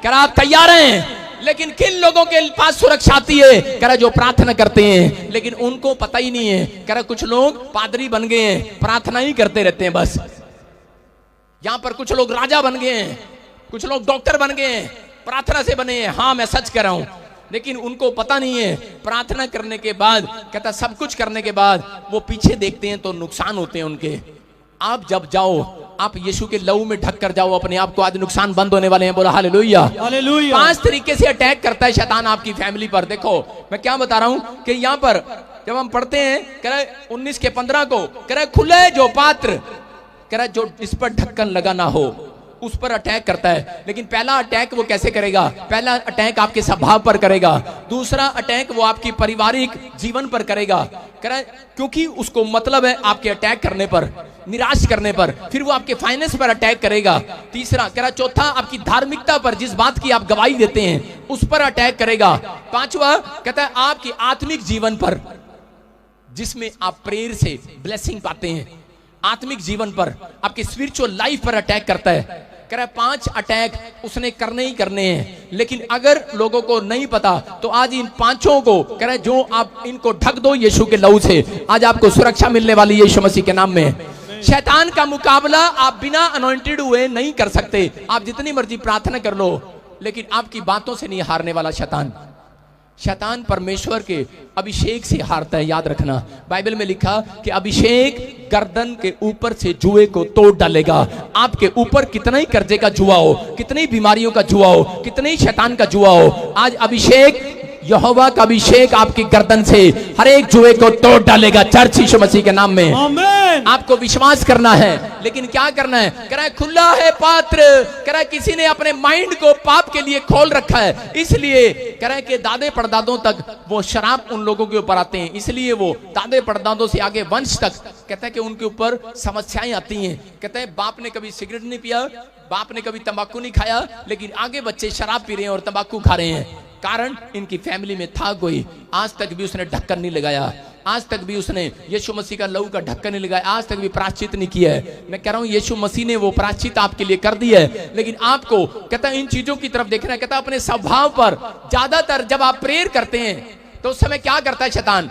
कह रहा आप तैयार हैं? लेकिन किन लोगों के पास सुरक्षा आती है? कह रहा जो प्रार्थना करते हैं, लेकिन उनको पता ही नहीं है। कह रहा कुछ लोग पादरी बन गए हैं, प्रार्थना ही करते रहते हैं बस। यहां पर कुछ लोग राजा बन गए हैं, कुछ लोग डॉक्टर बन गए हैं, प्रार्थना से बने हैं। हाँ मैं सच कह रहा हूं, लेकिन उनको पता नहीं है प्रार्थना करने के बाद, कहता सब कुछ करने के बाद वो पीछे देखते हैं तो नुकसान होते हैं उनके। आप जब जाओ, आप यीशु के लहू में ढक कर जाओ अपने आप को, आज नुकसान बंद होने वाले हैं। बोला हालेलुया, हालेलुया। 5 तरीके से अटैक करता है शैतान आपकी फैमिली पर। देखो मैं क्या बता रहा हूं कि यहां पर जब हम पढ़ते हैं, कह रहा 19 के 15 को, कह रहा खुले जो पात्र, कह रहा जो इस पर ढक्कन लगा ना हो, उस पर अटैक करता है। लेकिन पहला अटैक वो कैसे करेगा? पहला अटैक आपके स्वभाव पर करेगा, दूसरा अटैक वो आपकी पारिवारिक जीवन पर करेगा। कह रहा क्योंकि उसको मतलब है आपके अटैक करने पर, निराश करने पर। फिर वो आपके फाइनेंस पर अटैक करेगा। तीसरा कह रहा चौथा आपकी धार्मिकता पर, जिस बात की आप गवाही देते हैं उस पर अटैक करेगा। पांचवा कहता है आपकी आत्मिक जीवन पर, जिसमें आप प्रेयर से ब्लेसिंग पाते हैं, आत्मिक जीवन पर, आपके स्पिरिचुअल लाइफ पर अटैक करता है। कह रहा है 5 अटैक उसने करने ही करने हैं। लेकिन अगर लोगों को नहीं पता तो आज इन 5 को कह रहा है जो आप इनको ढक दो यीशु के लहू से, आज आपको सुरक्षा मिलने वाली है यीशु मसीह के नाम में। शैतान का मुकाबला आप बिना अनॉइंटेड हुए नहीं कर सकते। आप जितनी मर्जी प्रार्थना कर लो, लेकिन आपकी बातों से नहीं हारने वाला शैतान। शैतान परमेश्वर के अभिषेक से हारता है, याद रखना। बाइबल में लिखा कि अभिषेक गर्दन के ऊपर से जुए को तोड़ डालेगा। आपके ऊपर कितना ही कर्जे का जुआ हो, कितनी बीमारियों का जुआ हो, कितने ही शैतान का जुआ हो, आज अभिषेक, यहोवा का अभिषेक आपकी गर्दन से हर एक जुए को तोड़ डालेगा। चर्च यीशु मसीह के नाम में आमीन। आपको विश्वास करना है, लेकिन क्या करना है? कह रहा है खुला है पात्र। कह रहा है किसी ने अपने माइंड को पाप के लिए खोल रखा है, इसलिए कह रहा है कि दादे परदादों तक वो शराब उन लोगों के ऊपर आते हैं, इसलिए वो दादे परदादों से आगे वंश तक कहता है कि उनके ऊपर समस्याएं आती हैं। कहते हैं बाप ने कभी सिगरेट नहीं पिया, बाप ने कभी तंबाकू नहीं खाया, लेकिन आगे बच्चे शराब पी रहे हैं और तंबाकू खा रहे हैं। कारण इनकी फैमिली में था कोई, आज तक भी उसने ढक्कन नहीं लगाया, आज तक भी उसने यीशु मसीह का लहू का ढक्कन नहीं लगाया, आज तक भी प्रायश्चित नहीं किया है। मैं कह रहा हूं यीशु मसीह ने वो प्रायश्चित आपके लिए कर दिया है, लेकिन आपको कहता है इन चीजों की तरफ देखना है। कहता है अपने स्वभाव पर, ज्यादातर जब आप प्रेयर करते हैं तो उस समय क्या करता है शैतान?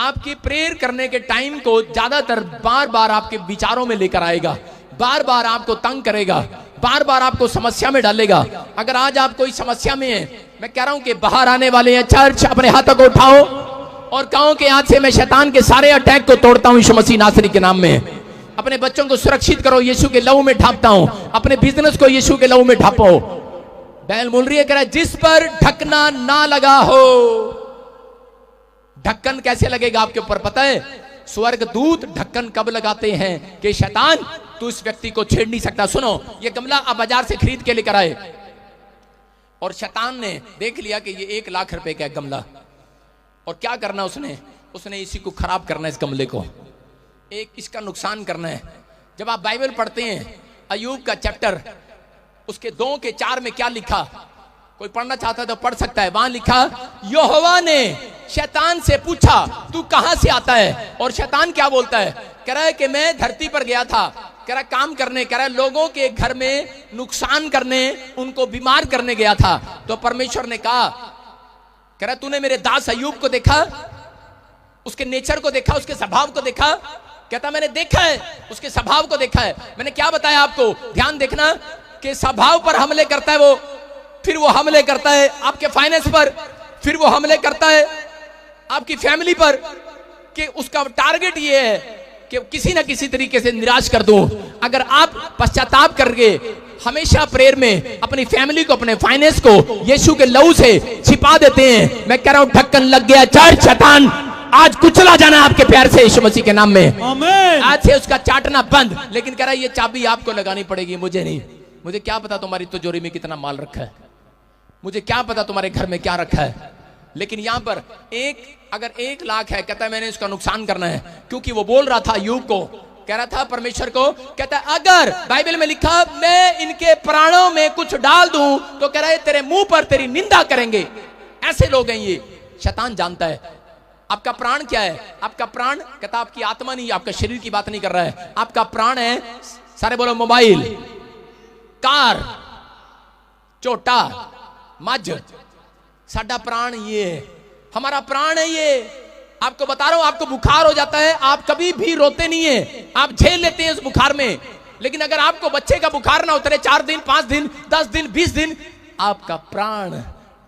आपकी प्रेयर करने के टाइम को ज्यादातर बार बार आपके विचारों में लेकर आएगा, बार बार आपको तंग करेगा, बार बार आपको समस्या में डालेगा। अगर आज आप कोई समस्या में है, मैं कह रहा हूं कि बाहर आने वाले हैं। चर्च अपने हाथों को उठाओ और कहो कि आज से मैं शैतान के सारे अटैक को तोड़ता हूं यीशु मसीह नासरी के नाम में। अपने बच्चों को सुरक्षित करो, यीशु के लहू में ढापता हूं। अपने बिजनेस को यीशु के लहू में ढापो। बैल बोल रही है, कह रहा है जिस पर ढकना ना लगा हो। ढक्कन कैसे लगेगा आपके ऊपर पता है? स्वर्गदूत ढक्कन कब लगाते हैं कि शैतान तू इस व्यक्ति को छेड़ नहीं सकता। सुनो, ये गमला आप बाजार से खरीद के लेकर आए और शैतान ने देख लिया कि ये 1 लाख रुपए का गमला, और क्या करना उसने इसी को खराब करना है, इस गमले को एक इसका नुकसान करना है। जब आप बाइबल पढ़ते हैं अय्यूब का चैप्टर, उसके 2 के 4 में क्या लिखा? कोई पढ़ना चाहता है तो पढ़ सकता है। वहां लिखा यहोवा ने शैतान से पूछा तू कहां से आता है? और शैतान क्या बोलता है? कह रहा है कि मैं धरती पर गया था, कह रहा काम करने, कह रहा लोगों के घर में नुकसान करने, उनको बीमार करने गया था। तो परमेश्वर ने कहा, कह रहा तूने मेरे दास अय्यूब को देखा, उसके नेचर को देखा, उसके स्वभाव को देखा? कहता मैंने देखा है, उसके स्वभाव को देखा है। मैंने क्या बताया आपको? ध्यान देखना कि स्वभाव पर हमले करता है वो, फिर वो हमले करता है आपके फाइनेंस पर, फिर वो हमले करता है आपकी फैमिली पर, कि उसका टारगेट ये है कि किसी ना किसी तरीके से निराश कर दूं। अगर आप पश्चाताप करके हमेशा प्रेयर में अपनी फैमिली को, अपने फाइनेंस को यीशु के लहू से छिपा देते हैं, मैं कह रहा हूं ढक्कन लग गया। चर्च शैतान आज कुचला जाना आपके प्यार से यीशु मसीह के नाम में। आमीन। आज से उसका चाटना बंद। लेकिन कह रहा है ये चाबी आपको लगानी पड़ेगी, मुझे नहीं। मुझे क्या पता तुम्हारी तिजोरी में कितना माल रखा है, मुझे क्या पता तुम्हारे घर में क्या रखा है। लेकिन यहां पर अगर 1 लाख है, कहता है मैंने इसका नुकसान करना है, क्योंकि वो बोल रहा था अय्यूब को, कह रहा था परमेश्वर को, कहता है अगर बाइबल में लिखा मैं इनके प्राणों में कुछ डाल दूं तो कह रहा है तेरे मुंह पर तेरी निंदा करेंगे। ऐसे लोग हैं ये। शैतान जानता है आपका प्राण क्या है। आपका प्राण, कहता आपकी आत्मा नहीं, आपका शरीर की बात नहीं कर रहा है। आपका प्राण है, सारे बोलो मोबाइल, कार, झोटा, मझ, साडा प्राण ये है, हमारा प्राण है ये। आपको बता रहा हूं, आपको बुखार हो जाता है, आप कभी भी रोते नहीं है, आप झेल लेते हैं उस बुखार में। लेकिन अगर आपको बच्चे का बुखार ना उतरे 4 दिन, 5 दिन, 10 दिन, 20 दिन, आपका प्राण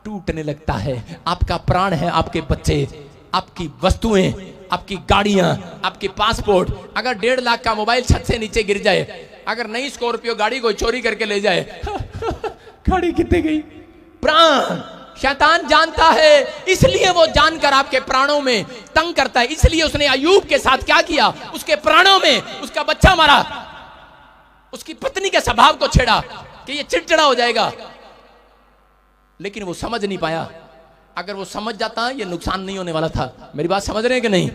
टूटने लगता है। आपका प्राण है आपके बच्चे, आपकी वस्तुएं, आपकी गाड़ियां, आपके पासपोर्ट। अगर 1.5 लाख का मोबाइल छत से नीचे गिर जाए, अगर नई स्कॉर्पियो गाड़ी को चोरी करके ले जाए गाड़ी कितने गई? प्राण। शैतान जानता है, इसलिए वो जानकर आपके प्राणों में तंग करता है। इसलिए उसने अय्यूब के साथ क्या किया? उसके प्राणों में उसका बच्चा मारा, उसकी पत्नी के स्वभाव को छेड़ा कि ये चिड़चिड़ा हो जाएगा, लेकिन वो समझ नहीं पाया। अगर वो समझ जाता ये नुकसान नहीं होने वाला था। मेरी बात समझ रहे हैं कि नहीं?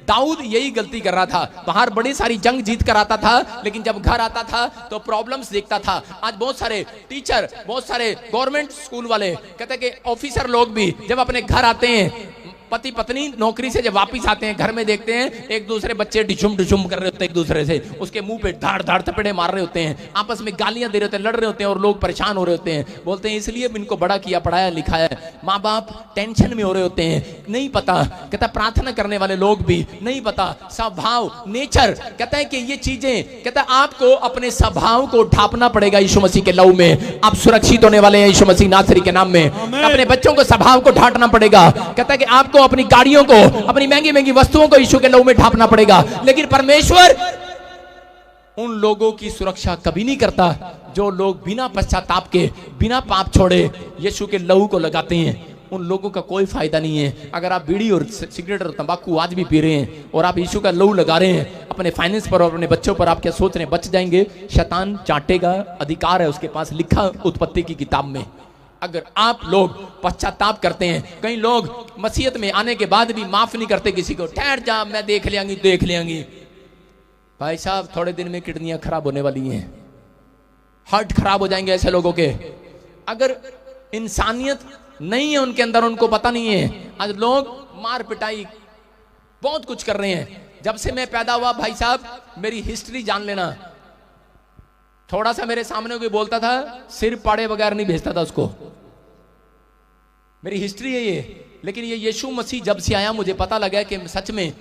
दाऊद यही गलती कर रहा था, बाहर बड़ी सारी जंग जीत कर आता था, लेकिन जब घर आता था तो प्रॉब्लम्स देखता था। आज बहुत सारे टीचर, बहुत सारे गवर्नमेंट स्कूल वाले, कहते हैं कि ऑफिसर लोग भी जब अपने घर आते हैं, पति पत्नी नौकरी से जब वापिस आते हैं, घर में देखते हैं एक दूसरे बच्चे डिशुम डिशुम कर रहे होते हैं एक दूसरे से, उसके मुंह पे धाड़ धाड़ थपेड़े मार रहे होते हैं, आपस में गालियां दे रहे होते हैं, लड़ रहे होते हैं, और लोग परेशान हो रहे होते हैं। बोलते हैं इसलिए इनको बड़ा किया, पढ़ाया लिखाया। माँ बाप टेंशन में हो रहे होते हैं, नहीं पता। कहता प्रार्थना करने वाले लोग भी नहीं पता, स्वभाव, नेचर। कहता है कि ये चीजें, कहता है आपको अपने स्वभाव को ढापना पड़ेगा यीशु मसीह के लहू में। आप सुरक्षित होने वाले हैं यीशु मसीह नासरी के नाम में। अपने बच्चों को स्वभाव को ढांटना पड़ेगा। कहता है कि आपको अपनी गाड़ियों को, अपनी महंगी महंगी वस्तुओं को यीशु के लहू में ढांपना पड़ेगा। लेकिन परमेश्वर उन लोगों की सुरक्षा कभी नहीं करता जो लोग बिना पश्चाताप के, बिना पाप छोड़े यीशु के लहू को लगाते हैं। उन लोगों का कोई फायदा नहीं है। अगर आप बीड़ी और सिगरेट और तंबाकू आज भी पी रहे हैं और आप यीशु का लहू लगा रहे हैं अपने फाइनेंस पर और अपने बच्चों पर, आप क्या सोच रहे हैं बच जाएंगे? शैतान चाटेगा, अधिकार है उसके पास, लिखा उत्पत्ति की किताब में। अगर आप लोग पश्चाताप करते हैं, कई लोग मसीहत में आने के बाद भी माफ नहीं करते किसी को, ठहर जा मैं देख लेंगी, देख लेंगी। भाई साहब थोड़े दिन में किडनियां खराब होने वाली हैं, हार्ट खराब हो जाएंगे ऐसे लोगों के। अगर इंसानियत नहीं है उनके अंदर, उनको पता नहीं है। आज लोग मार पिटाई बहुत कुछ कर रहे हैं। जब से मैं पैदा हुआ भाई साहब, मेरी हिस्ट्री जान लेना। थोड़ा सा मेरे सामने कोई बोलता था, सिर पाड़े बगैर नहीं भेजता था उसको। मेरी हिस्ट्री है ये। लेकिन ये यीशु मसीह जब से आया, मुझे पता लगा कि सच में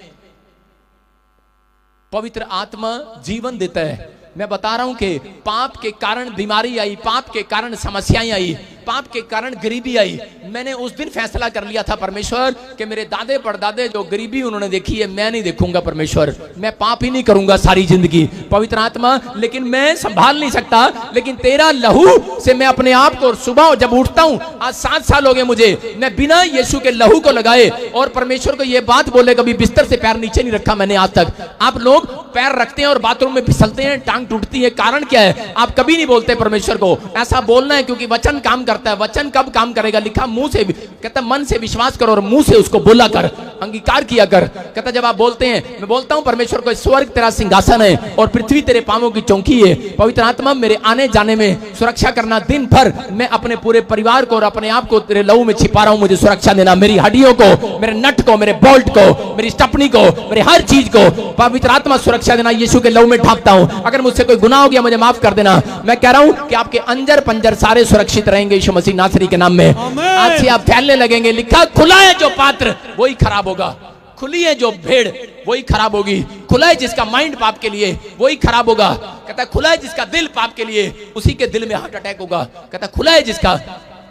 पवित्र आत्मा जीवन देता है। मैं बता रहा हूं कि पाप के कारण बीमारी आई, पाप के कारण समस्याएं आई, पाप के कारण गरीबी आई। मैंने उस दिन फैसला कर लिया था परमेश्वर कि मेरे दादे परदादे जो गरीबी उन्होंने देखी है, मैं नहीं देखूंगा परमेश्वर। मैं पाप ही नहीं करूंगा सारी जिंदगी। पवित्र आत्मा, लेकिन मैं संभाल नहीं सकता, लेकिन तेरा लहू से मैं अपने आप को, सुबह जब उठता हूं, आज 7 साल हो गए मुझे, मैं बिना यीशु के लहू को लगाए और परमेश्वर को यह बात बोले, कभी बिस्तर से पैर नीचे नहीं रखा मैंने आज तक। आप लोग पैर रखते हैं और बाथरूम में फिसलते हैं, टांग टूटती है, कारण क्या है? आप कभी नहीं बोलते परमेश्वर को। ऐसा बोलना है क्योंकि वचन काम करता है। वचन कब काम करेगा? लिखा मुंह से, कहता मन से विश्वास करो और मुंह से उसको बोला कर, अंगीकार किया कर। कहता जब आप बोलते हैं, मैं बोलता हूं परमेश्वर को, स्वर्ग तेरा सिंहासन है और पृथ्वी तेरे पांवों की चौकी है। पवित्र आत्मा मेरे आने जाने में सुरक्षा करना। दिन भर मैं अपने पूरे परिवार को और अपने आप को तेरे लहू में छिपा रहा हूं, मुझे सुरक्षा देना। मेरी हड्डियों को, मेरे नट को, मेरे बोल्ट को, मेरी स्टपनी को, मेरे हर चीज को पवित्र आत्मा सुरक्षा देना। यीशु के लहू में ढांपता हूं। अगर मुझसे कोई गुनाह हो गया मुझे माफ कर देना। मैं कह रहा हूं कि आपके अंजर पंजर सारे सुरक्षित रहेंगे यीशु मसीह नासरी के नाम में। आज से आप फैलने लगेंगे। लिखा खुला है जो पात्र वही खराब होगा, खुली है जो भेड़ वही खराब होगी। खुला है जिसका माइंड पाप के लिए वही खराब होगा। कहता खुला है जिसका दिल पाप के लिए, उसी के दिल में हार्ट अटैक होगा। कहता खुला है जिसका,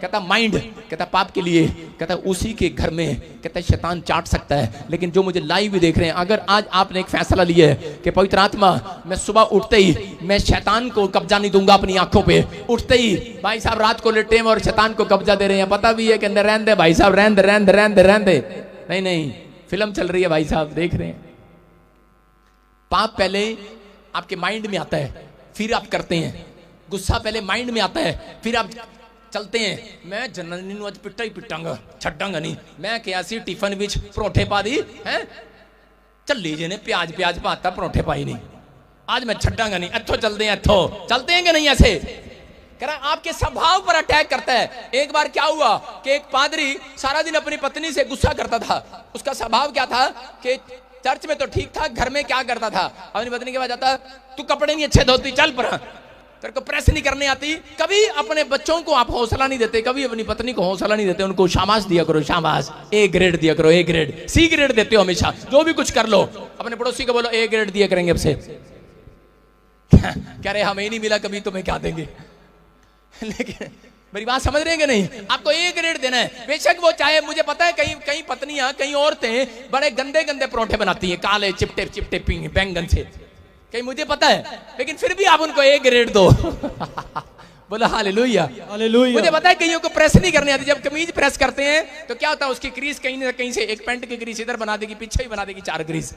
कहता माइंड, कहता पाप के लिए, कहता उसी के घर में, कहता शैतान चाट सकता है। लेकिन जो मुझे लाइव भी देख रहे हैं, अगर आज आपने एक फैसला लिया है कि पवित्र आत्मा, मैं सुबह उठते ही मैं शैतान को कब्जा नहीं दूंगा अपनी आंखों पे। उठते ही भाई साहब रात को लेटे और शैतान को कब्जा दे रहे हैं, पता भी है कि अंदर रहने दे भाई साहब, रहने दे, रहने दे, रहने दे, रहने दे। नहीं नहीं, फिल्म चल रही है भाई साहब, देख रहे हैं। पाप पहले आपके माइंड में आता है, फिर आप करते हैं। गुस्सा पहले माइंड में आता है, फिर आप चलते हैं। मैं जननी आज पिट्टा ही पिटांगा, छड्डांगा नहीं। मैं क्या सी टिफन विच परोठे पा दी है, चली जे ने प्याज प्याज पाता, परोठे पाई नहीं, आज मैं छड्डांगा नहीं। इथों चलते हैं, इथों चलते हैं कि नहीं? ऐसे कह रहा आपके स्वभाव पर अटैक करता है। एक बार क्या हुआ कि एक पादरी सारा दिन अपनी पत्नी से गुस्सा करता था। उसका स्वभाव क्या था कि चर्च में तो ठीक था, घर में क्या करता था, अपनी पत्नी के पास जाता, तू कपड़े नहीं अच्छे धोती, चल पर तेरे को प्रेस नहीं करने आती, कभी अपने बच्चों को आप हौसला नहीं देते, कभी अपनी पत्नी को हौसला नहीं देते, उनको शाबाश दिया करो, शाबाश, ए ग्रेड दिया करो, ए ग्रेड, सी ग्रेड देते हो हमेशा, जो भी कुछ कर लो अपने पड़ोसी को बोलो ए ग्रेड दिया करेंगे अब से। कह रहे हमें नहीं मिला कभी, तुम्हें क्या देंगे? लेकिन मेरी बात समझ रहे हैं कि नहीं? आपको ए ग्रेड देना है। बेशक वो चाहे, मुझे पता है कई कई पत्नियां, कई औरतें बड़े गंदे गंदे परोठे बनाती हैं, काले चिपटे चिपटे बैंगन से, कहीं मुझे पता है, लेकिन फिर भी आप उनको ए ग्रेड दो। बोला हालेलुया, हालेलुया। मुझे पता है कईयों को प्रेस नहीं करनी आती, जब कमीज प्रेस करते हैं तो क्या होता है, उसकी क्रीज कहीं ना कहीं से, एक पैंट की क्रीज इधर बना देगी, पीछे ही बना देगी 4 क्रीज,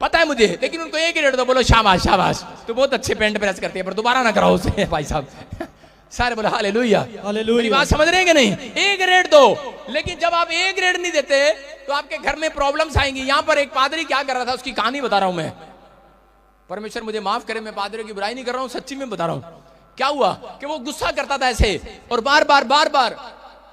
पता है मुझे, लेकिन उनको ए ग्रेड दो, बोलो शाबाश शाबाश, तो बहुत अच्छे पैंट प्रेस करते हैं, पर दोबारा ना कराओ उसे भाई साहब। सारे बोला हालेलुया, हालेलुया। मेरी बात समझ रहे हैं कि नहीं? ए ग्रेड दो, लेकिन जब आप ए ग्रेड नहीं देते तो आपके घर में प्रॉब्लम्स आएंगी। यहां पर एक पादरी क्या कर रहा था, उसकी कहानी बता रहा हूं मैं, परमेश्वर मुझे माफ करे, मैं पादरी की बुराई नहीं कर रहा हूं, सच्ची में बता रहा हूं। क्या हुआ कि वो गुस्सा करता था ऐसे, और बार बार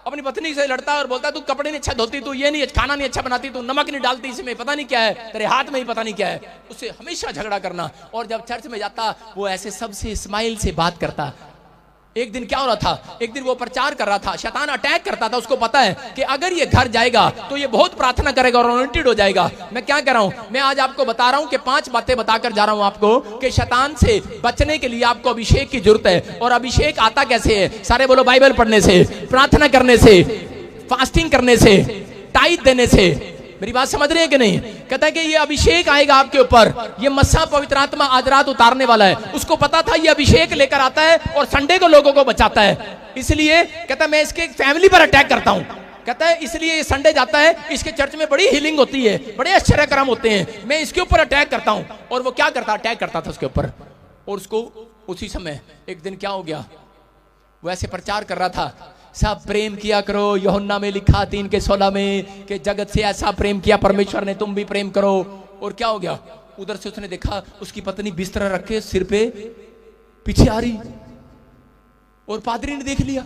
अपनी पत्नी से लड़ता और बोलता, तू कपड़े नहीं अच्छा धोती, तू ये नहीं, खाना नहीं अच्छा बनाती, तू नमक नहीं डालती, इसमें पता नहीं क्या है, तेरे हाथ में ही पता नहीं क्या है, उससे हमेशा झगड़ा करना। और जब चर्च में जाता वो ऐसे सबसे स्माइल से बात करता। एक दिन क्या हो रहा था, एक दिन वो प्रचार कर रहा था, शैतान अटैक करता था, उसको पता है कि अगर ये घर जाएगा तो ये बहुत प्रार्थना करेगा और अनॉइंटेड हो जाएगा। मैं क्या कर रहा हूं, मैं आज आपको बता रहा हूं कि 5 बातें बताकर जा रहा हूं आपको कि शैतान से बचने के लिए आपको अभिषेक की जरूरत है। और अभिषेक आता कैसे है? सारे बोलो, बाइबल पढ़ने से, प्रार्थना करने से, फास्टिंग करने से, टाइट देने से। मेरी बात समझ रहे हैं कि नहीं? कहता है कि ये अभिषेक आएगा आपके ऊपर, ये मस्सा पवित्र आत्मा आज रात उतारने वाला है। उसको पता था ये अभिषेक लेकर आता है और संडे को लोगों को बचाता है, इसलिए कहता है मैं इसके फैमिली पर अटैक करता हूं। कहता है इसलिए ये संडे जाता है, इसके चर्च में बड़ी हीलिंग होती है, बड़े आश्चर्य कर्म होते हैं, मैं इसके ऊपर अटैक करता हूं। और वो क्या करता, अटैक करता था उसके ऊपर। और उसको उसी समय एक दिन क्या हो गया, वो ऐसे प्रचार कर रहा था, सब प्रेम किया करो, यूहन्ना में लिखा 3:16 में कि जगत से ऐसा प्रेम किया परमेश्वर ने, तुम भी प्रेम करो। और क्या हो गया, उधर से उसने देखा उसकी पत्नी बिस्तर रखे सिर पे पीछे आ रही, और पादरी ने देख लिया।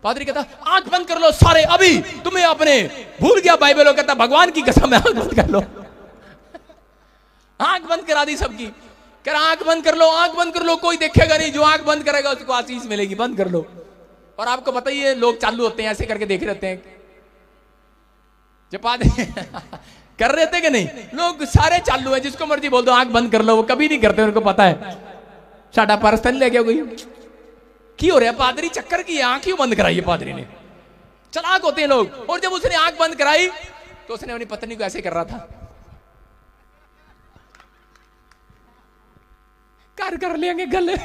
पादरी कहता आंख बंद कर लो सारे, अभी तुम्हें अपने भूल गया बाइबल। कहता भगवान की कसम है, आंख बंद कर लो। आंख बंद करा दी सबकी, कह रहा आंख बंद कर लो, आंख बंद कर लो, कोई देखेगा नहीं, जो आंख बंद करेगा उसको आशीष मिलेगी, बंद कर लो। और आपको पता ही है लोग चालू होते हैं, ऐसे करके देख रहते हैं, जब कर रहे थे कि नहीं, लोग सारे चालू है, जिसको मर्जी बोल दो आंख बंद कर लो, वो कभी नहीं करते, उनको पता है साडा पर्स तो नहीं लेके गई की हो रहा है, पादरी चक्कर की आंख क्यों बंद कराई है पादरी ने, चलाक होते हैं लोग। और जब उसने आंख बंद कराई तो उसने अपनी पत्नी को ऐसे कर रहा था, कर लेंगे गले।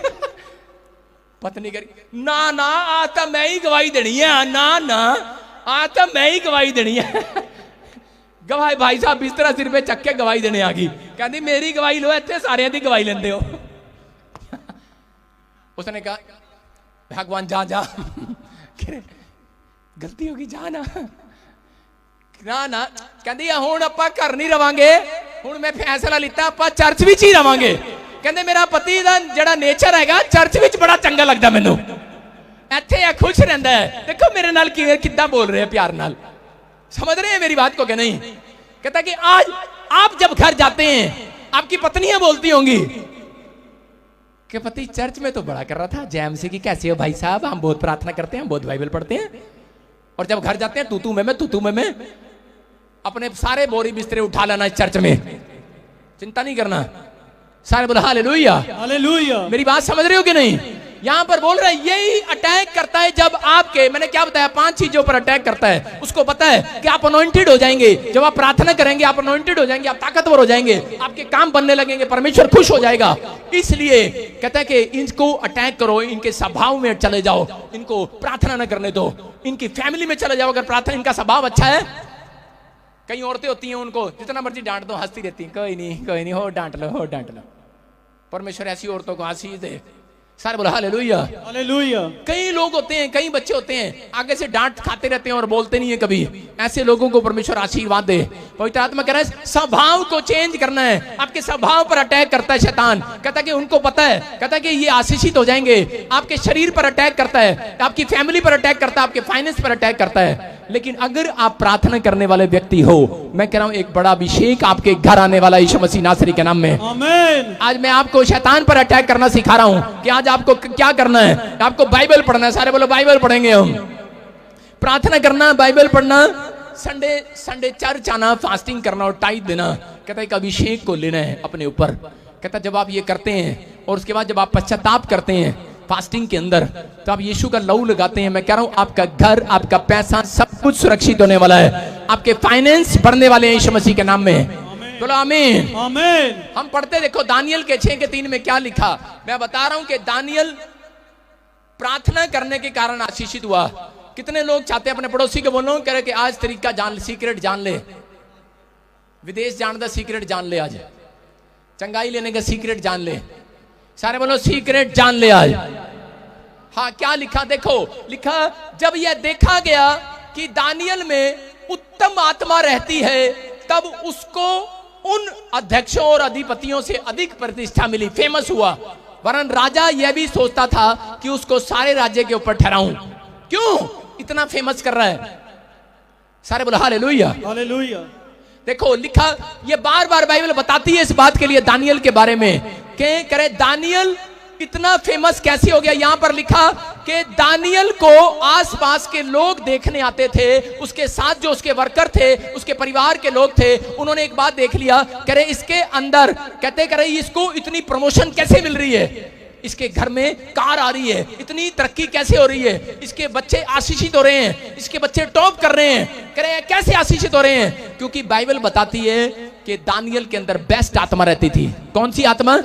पत्नी करी ना ना, आज तो मैं ही गवाही देनी है, ना ना आज तो मैं ही गवाही देनी है। गवाही भाई साहब बिस्तरा सिर पे चक के गवाही देने आ गई, कहती मेरी गवाही लो, इतने सारे दी गवाही लेंदे हो। उसने कहा भगवान जा जा, गलती होगी जा ना, ना ना कहती हुण आपां घर नहीं रवांगे, हुण मैं फैसला लिता आपां चर्च विच ही रवांगे। कहते मेरा पति दा जड़ा नेचर हैगा चर्च विच बड़ा चंगा लगदा मैनू, इत्थे खुश रहंदा है। देखो मेरे नाल किद्दां बोल रहे हैं प्यार नाल, समझ रहे हैं मेरी बात को कि नहीं? कहता कि आज आप जब घर जाते हैं आपकी पत्नियां बोलती होंगी कि पति चर्च में तो बड़ा कर रहा था, जैम से कि कैसे हो भाई साहब, हम बहुत प्रार्थना करते हैं, बहुत बाइबल पढ़ते हैं, और जब घर जाते हैं तू तू मैं अपने सारे बोरी बिस्तरे उठा लेना इस चर्च में, चिंता नहीं करना। सारे बोला हालेलुया, हालेलुया। मेरी बात समझ रहे हो कि नहीं? यहां पर बोल रहा है यही अटैक करता है जब आपके, मैंने क्या बताया 5 चीजों पर अटैक करता है। उसको पता है कि आप अनॉइंटेड हो जाएंगे, जब आप प्रार्थना करेंगे आप अनॉइंटेड हो जाएंगे, आप ताकतवर हो जाएंगे, आपके काम बनने लगेंगे, परमेश्वर खुश हो जाएगा। इसलिए कहता है कि इनको अटैक करो, इनके स्वभाव में चले जाओ, इनको प्रार्थना न करने दो, इनकी फैमिली में चले जाओ। अगर प्रार्थना, इनका स्वभाव अच्छा है, कई औरतें होती हैं उनको जितना मर्जी डांट दो हंसती रहती, कोई नहीं हो डांट लो। परमेश्वर ऐसी औरतों को आशीष दे। सारे बोला हालेलुया, हालेलुया। कई लोग होते हैं, कई बच्चे होते हैं आगे से डांट खाते रहते हैं और बोलते नहीं है कभी, ऐसे लोगों को परमेश्वर आशीर्वाद दे। पवित्र आत्मा कह रहा है स्वभाव को चेंज करना है, आपके स्वभाव पर अटैक करता है शैतान। कहता है कि उनको पता है, कहता है कि ये आशीषित हो जाएंगे, आपके शरीर पर अटैक करता है, आपकी फैमिली पर अटैक करता है, आपके फाइनेंस पर अटैक करता है। लेकिन अगर आप प्रार्थना करने वाले व्यक्ति हो, मैं कह रहा हूं एक बड़ा अभिषेक आपके घर आने वाला यीशु मसीह नासरी के नाम में। आमीन। आज मैं आपको शैतान पर अटैक करना सिखा रहा हूं कि आज आज आपको क्या करना है? आपको बाइबल पढ़ना है। सारे बोलो बाइबल पढ़ेंगे हम। प्रार्थना करना, बाइबल पढ़ना, संडे चर्च आना, फास्टिंग करना और टाइट देना। कहता है एक अभिषेक को लेना है अपने ऊपर। कहता जब आप ये करते हैं और उसके बाद जब आप पश्चाताप करते हैं फास्टिंग के अंदर, तो आप यीशु का लहू लगाते हैं। मैं कह रहा हूं आपका घर, आपका पैसा, सब कुछ सुरक्षित होने वाला है। आपके फाइनेंस बढ़ने वाले हैं यीशु मसीह के नाम में। बोलो आमीन। आमीन। हम पढ़ते देखो दानियल के 6:3 में क्या लिखा। मैं बता रहा हूं कि दानियल प्रार्थना करने के कारण आशीषित हुआ। कितने लोग चाहते हैं अपने पड़ोसी को बोलो, कह रहे कि आज तरीका जान, सीक्रेट जान ले, विदेश जाने का सीक्रेट जान ले, आज चंगाई लेने का सीक्रेट जान ले। सारे बोलो सीक्रेट जान ले आज। हाँ, क्या लिखा देखो, लिखा जब यह देखा गया कि दानियल में उत्तम आत्मा रहती है, तब उसको उन अध्यक्षों और अधिपतियों से अधिक प्रतिष्ठा मिली, फेमस हुआ। वरन राजा यह भी सोचता था कि उसको सारे राज्य के ऊपर ठहराऊं। क्यों इतना फेमस कर रहा है? सारे बोलो हालेलुया। हालेलुया। देखो लिखा, ये बार बार बाइबल बताती है इस बात के लिए दानियल के बारे में, कि करे दानियल इतना फेमस कैसे हो गया। यहां पर लिखा कि दानियल को आसपास के लोग देखने आते थे, उसके साथ जो उसके वर्कर थे, उसके परिवार के लोग थे, उन्होंने एक बात देख लिया, करे इसके अंदर, कहते करे इसको इतनी प्रमोशन कैसे मिल रही है, इसके घर में कार आ रही है, इतनी तरक्की कैसे हो रही है, इसके बच्चे आशीषित हो रहे हैं, इसके बच्चे टॉप कर रहे हैं। कह रहे हैं कैसे आशीषित हो रहे हैं? क्योंकि बाइबल बताती है कि दानियल के अंदर बेस्ट आत्मा रहती थी। कौन सी आत्मा?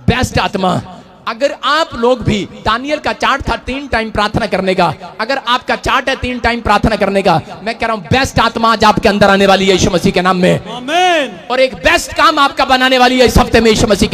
बेस्ट आत्मा। अगर आप लोग भी, दानियल का चार्ट था 3 टाइम प्रार्थना करने का, अगर आपका चार्ट है 3 टाइम प्रार्थना करने का, मैं कह रहा हूं बेस्ट आत्मा आज आपके अंदर आने वाली है यीशु मसीह के नाम में। आमीन। और एक बेस्ट काम आपका बनाने वाली है इस हफ्ते में यीशु मसीह के